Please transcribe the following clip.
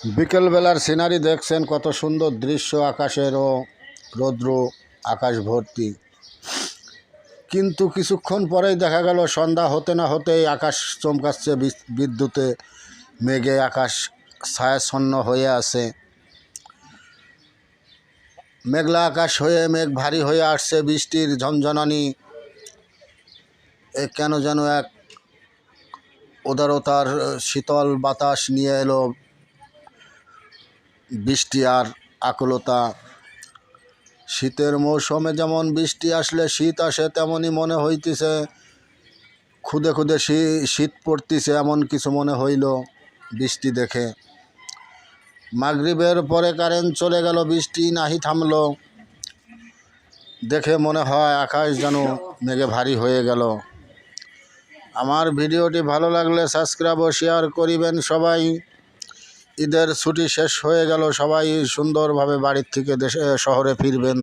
বিকেলবেলার scenery দেখছেন, কত সুন্দর দৃশ্য, আকাশের ও রৌদ্র, আকাশ ভর্তি। কিন্তু কিছুক্ষণ পরেই দেখা গেল সন্ধ্যা হতে না হতেই আকাশ চমকাচ্ছে বিদ্যুতে, মেঘে আকাশ ছায়াচ্ছন্ন হয়ে আছে। মেঘলা আকাশ হয়ে মেঘ ভারী হয়ে আসছে, বৃষ্টির ঝনঝনানি কেন যেন এক উদারতার শীতল বাতাস নিয়ে এলো বৃষ্টি আর আকুলতা। শীতের মৌসুমে যেমন বৃষ্টি আসলে শীত আসে, তেমনই মনে হইতেছে খুদে খুদে শীত পড়তিছে, এমন কিছু মনে হইল বৃষ্টি দেখে। মাগরিবের পরে কারেন্ট চলে গেল, বৃষ্টি নাহি থামলো। দেখে মনে হয় আকাশ যেন মেঘে ভারী হয়ে গেল। আমার ভিডিওটি ভালো লাগলে সাবস্ক্রাইব ও শেয়ার করিবেন সবাই। ঈদের ছুটি শেষ হয়ে গেল, সবাই সুন্দরভাবে বাড়ির থেকে দেশে শহরে ফিরবেন।